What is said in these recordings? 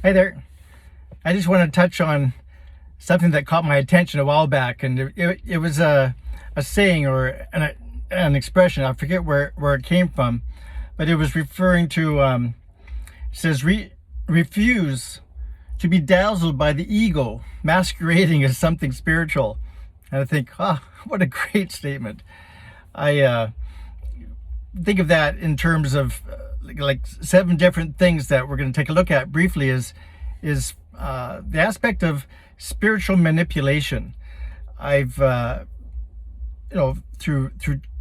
Hey there. I just want to touch on something that caught my attention a while back, and it was a saying or an expression. I forget where it came from, but it was referring to it says refuse to be dazzled by the ego, masquerading as something spiritual. And I think, what a great statement. I think of that in terms of like 7 different things that we're going to take a look at briefly is the aspect of spiritual manipulation. I've through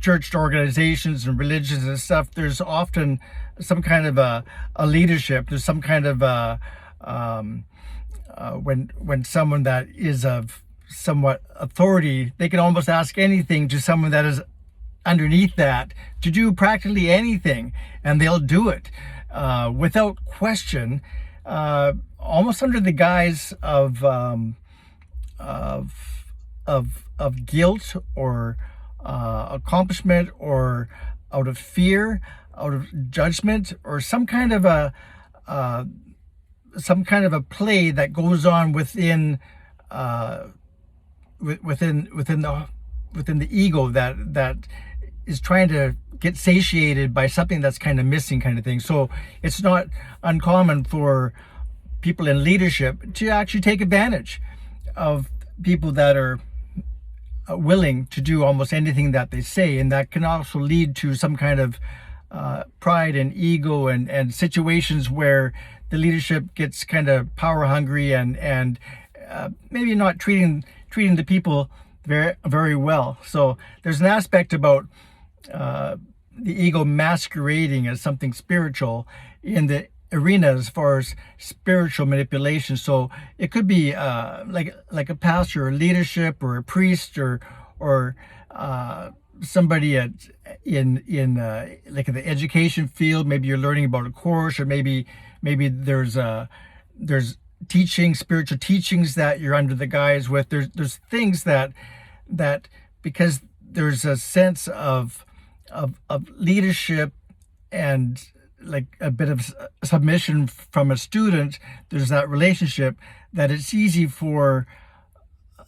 church organizations and religions and stuff, there's often some kind of a leadership. There's some kind of when someone that is of somewhat authority, they can almost ask anything to someone that is underneath that to do practically anything, and they'll do it without question, almost under the guise of guilt or accomplishment, or out of fear, out of judgment, or some kind of a play that goes on within the ego that is trying to get satiated by something that's kind of missing, kind of thing. So it's not uncommon for people in leadership to actually take advantage of people that are willing to do almost anything that they say, and that can also lead to some kind of pride and ego and situations where the leadership gets kind of power hungry and maybe not treating the people very, very well. So there's an aspect about the ego masquerading as something spiritual in the arena as far as spiritual manipulation. So it could be like a pastor or leadership or a priest or somebody in like in the education field. Maybe you're learning about a course, or maybe there's spiritual teachings that you're under the guise with. There's things that because there's a sense of leadership and like a bit of submission from a student, there's that relationship that it's easy for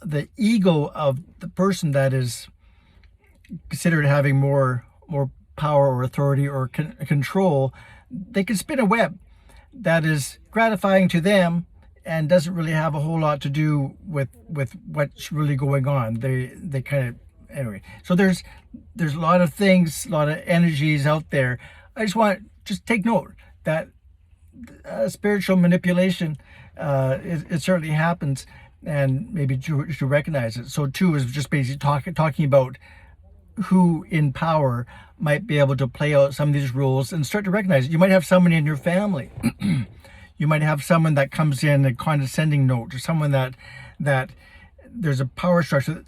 the ego of the person that is considered having more power or authority or control. They can spin a web that is gratifying to them and doesn't really have a whole lot to do with what's really going on. They kind of, anyway. So there's a lot of things, a lot of energies out there. I just take note that spiritual manipulation, it certainly happens, and maybe to recognize it. So 2 is just basically talking about who in power might be able to play out some of these rules and start to recognize it. You might have someone in your family. You might have someone that comes in a condescending note, or someone that there's a power structure.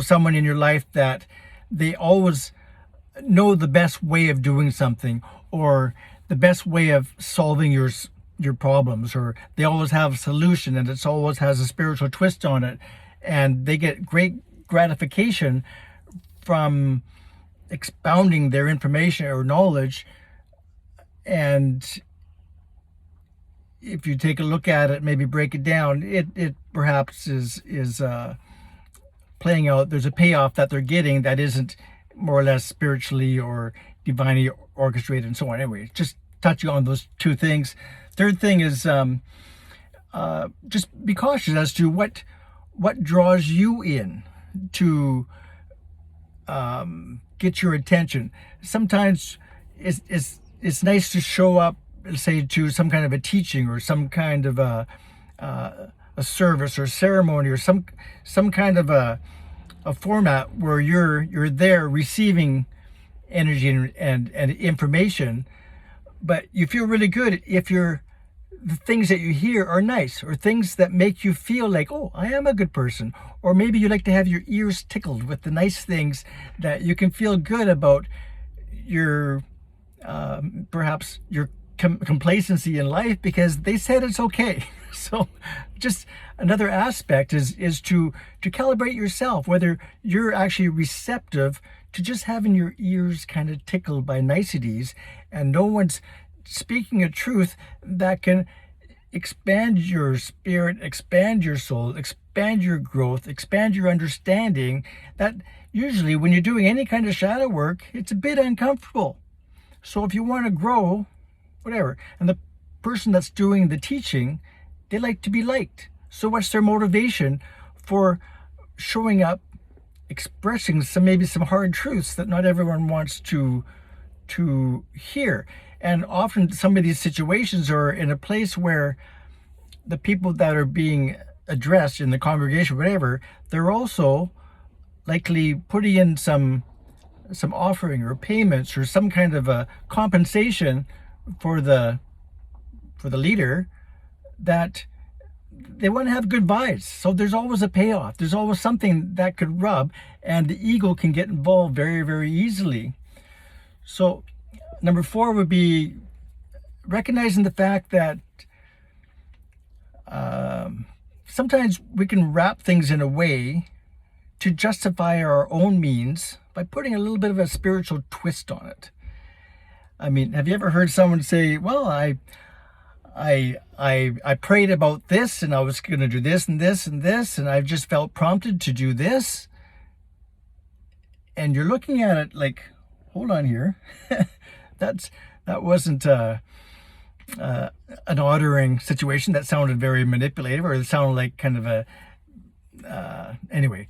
Someone in your life that they always know the best way of doing something, or the best way of solving your problems, or they always have a solution, and it always has a spiritual twist on it, and they get great gratification from expounding their information or knowledge. And if you take a look at it, maybe break it down, it perhaps is playing out. There's a payoff that they're getting that isn't more or less spiritually or divinely orchestrated, and so on. Anyway, just touching on those 2 things. Third thing is just be cautious as to what draws you in to get your attention. Sometimes it's nice to show up, say, to some kind of a teaching or some kind of a service or ceremony, or some kind of a format where you're there receiving energy and information, but you feel really good if the things that you hear are nice, or things that make you feel like, oh, I am a good person. Or maybe you like to have your ears tickled with the nice things that you can feel good about your perhaps your complacency in life, because they said it's okay. So just another aspect is to calibrate yourself, whether you're actually receptive to just having your ears kind of tickled by niceties, and no one's speaking a truth that can expand your spirit, expand your soul, expand your growth, expand your understanding, that usually when you're doing any kind of shadow work, it's a bit uncomfortable. So if you want to grow, whatever, and the person that's doing the teaching, they like to be liked. So what's their motivation for showing up, expressing maybe some hard truths that not everyone wants to hear? And often some of these situations are in a place where the people that are being addressed in the congregation, whatever, they're also likely putting in some offering or payments or some kind of a compensation for the leader, that they want to have good vibes. So there's always a payoff. There's always something that could rub, and the ego can get involved very, very easily. So number 4 would be recognizing the fact that sometimes we can wrap things in a way to justify our own means by putting a little bit of a spiritual twist on it. I mean, have you ever heard someone say, well, I prayed about this, and I was going to do this and this and this, and I've just felt prompted to do this? And you're looking at it like, hold on here. That wasn't an ordering situation. That sounded very manipulative, or it sounded like kind of a anyway.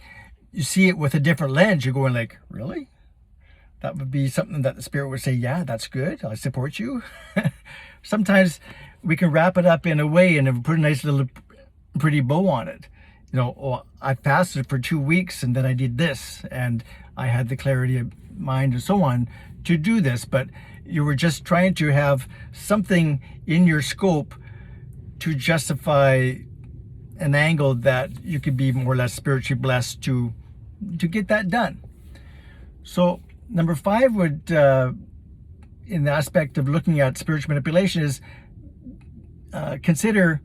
You see it with a different lens. You're going like, really? That would be something that the Spirit would say, yeah, that's good, I support you. Sometimes we can wrap it up in a way and put a nice little pretty bow on it. You know, oh, I fasted for 2 weeks and then I did this, and I had the clarity of mind and so on to do this. But you were just trying to have something in your scope to justify an angle that you could be more or less spiritually blessed to get that done. So number 5 would, in the aspect of looking at spiritual manipulation, is consider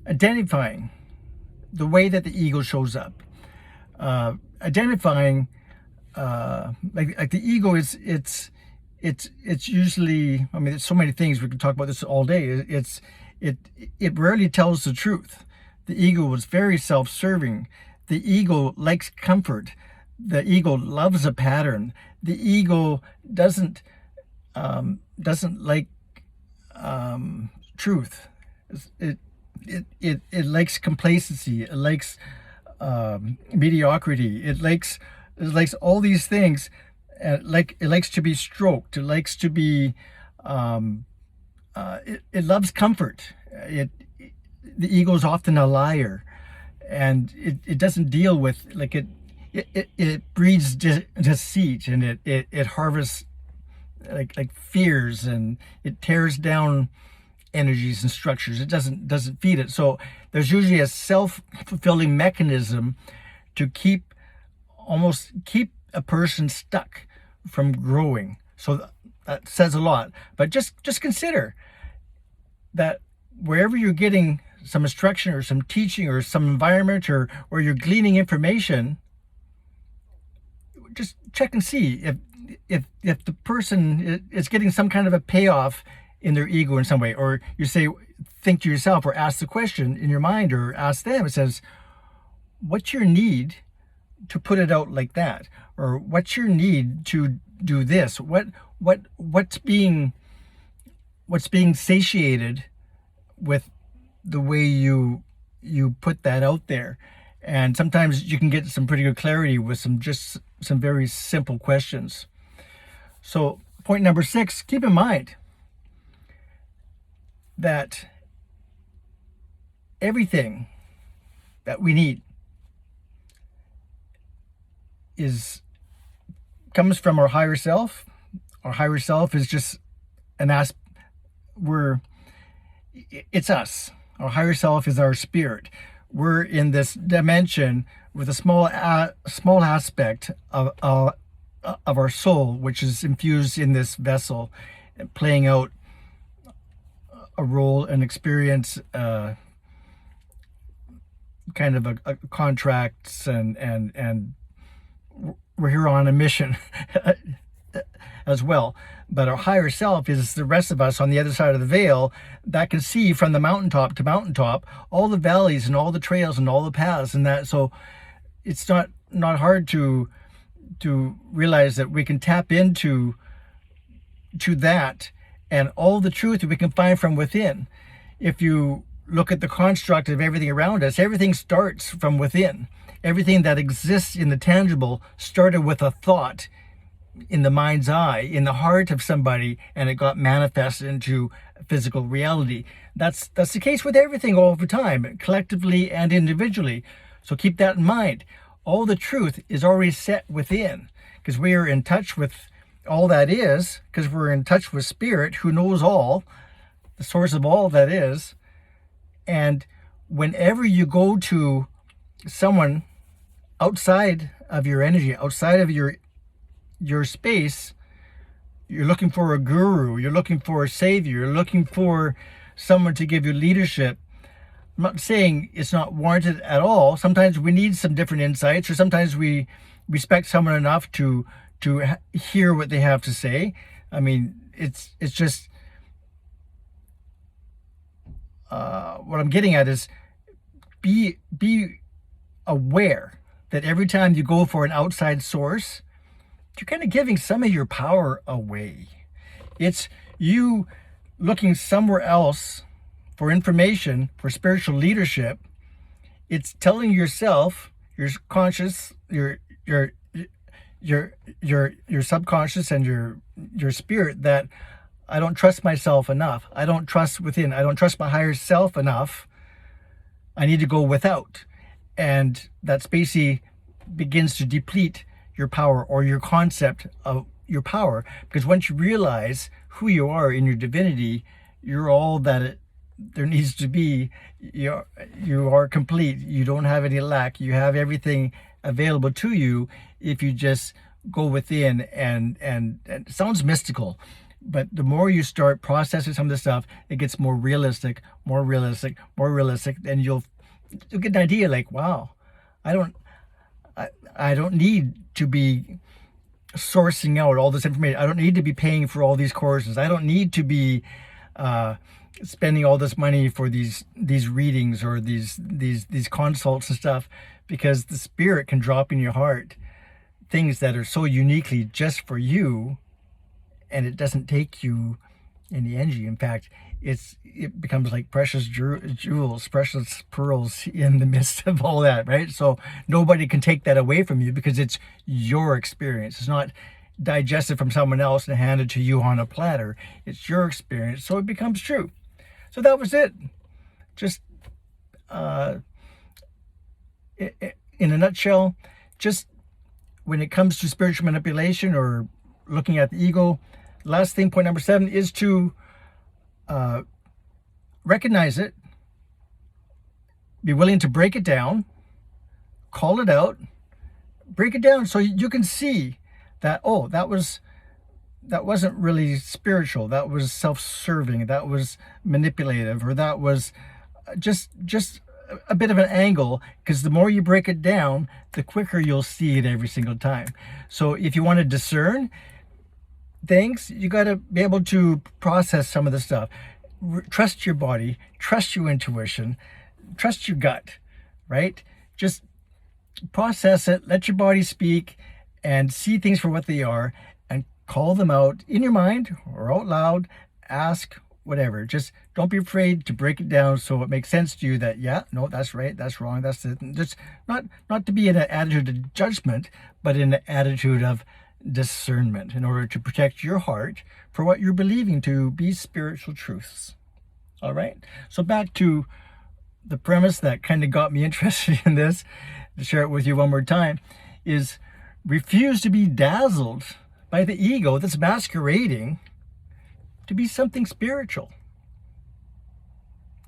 identifying the way that the ego shows up. Identifying like the ego is it's usually, I mean, there's so many things, we can talk about this all day. It rarely tells the truth. The ego is very self-serving. The ego likes comfort. The ego loves a pattern. The ego doesn't like truth. It likes complacency. It likes mediocrity. It likes all these things. It likes to be stroked. It likes to be. It loves comfort. The ego is often a liar, and it doesn't deal with, like, it breeds deceit, and it harvests like fears, and it tears down energies and structures. It doesn't feed it. So there's usually a self-fulfilling mechanism to keep a person stuck from growing. So that says a lot. But just consider that wherever you're getting some instruction or some teaching or some environment or where you're gleaning information, just check and see if the person is getting some kind of a payoff in their ego in some way. Or you think to yourself, or ask the question in your mind, or ask them. It says, what's your need to put it out like that? Or what's your need to do this? What's being satiated with the way you put that out there? And sometimes you can get some pretty good clarity with some very simple questions. So point number 6, keep in mind that everything that we need comes from our higher self. Our higher self is just it's us. Our higher self is our spirit. We're in this dimension with a small aspect of our soul, which is infused in this vessel, playing out a role and experience, kind of a contracts, and we're here on a mission. as well. But our higher self is the rest of us on the other side of the veil that can see from the mountaintop to mountaintop all the valleys and all the trails and all the paths and that. So it's not hard to realize that we can tap into that and all the truth that we can find from within. If you look at the construct of everything around us, everything starts from within. Everything that exists in the tangible started with a thought in the mind's eye, in the heart of somebody, and it got manifested into physical reality. That's the case with everything all the time, collectively and individually. So keep that in mind. All the truth is already set within, because we are in touch with all that is, because we're in touch with Spirit, who knows all, the source of all that is. And whenever you go to someone outside of your energy, outside of your space, you're looking for a guru, you're looking for a savior, you're looking for someone to give you leadership. I'm not saying it's not warranted at all. Sometimes we need some different insights, or sometimes we respect someone enough to hear what they have to say. I mean, it's just what I'm getting at is be aware that every time you go for an outside source, you're kind of giving some of your power away. It's you looking somewhere else for information, for spiritual leadership. It's telling yourself, your conscious, your subconscious and your spirit that I don't trust myself enough. I don't trust within. I don't trust my higher self enough. I need to go without. And that spacey begins to deplete your power, or your concept of your power. Because once you realize who you are in your divinity, you're all that there needs to be. You are complete. You don't have any lack. You have everything available to you if you just go within. And it sounds mystical, but the more you start processing some of this stuff, it gets more realistic, and you'll get an idea like, wow, I don't need to be sourcing out all this information. I don't need to be paying for all these courses. I don't need to be spending all this money for these readings or these consults and stuff, because the Spirit can drop in your heart things that are so uniquely just for you, and it doesn't take you any energy. In fact, it becomes like precious jewels, precious pearls in the midst of all that, right? So nobody can take that away from you, because it's your experience. It's not digested from someone else and handed to you on a platter. It's your experience, so it becomes true. So that was it. Just in a nutshell, just when it comes to spiritual manipulation or looking at the ego, last thing, point number 7, is to recognize it, be willing to break it down, call it out, break it down so you can see that, oh, that wasn't really spiritual, that was self-serving, that was manipulative, or that was just a bit of an angle. Because the more you break it down, the quicker you'll see it every single time. So if you want to discern things, you got to be able to process some of the stuff. Trust your body, trust your intuition, trust your gut, right? Just process it, let your body speak, and see things for what they are, and call them out in your mind or out loud. Ask, whatever. Just don't be afraid to break it down so it makes sense to you that, yeah, no, that's right, that's wrong, that's it. Just not to be in an attitude of judgment, but in an attitude of discernment, in order to protect your heart for what you're believing to be spiritual truths. All right, so back to the premise that kind of got me interested in this, to share it with you one more time, is refuse to be dazzled by the ego that's masquerading to be something spiritual.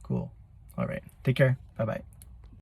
Cool. All right, take care. Bye-bye.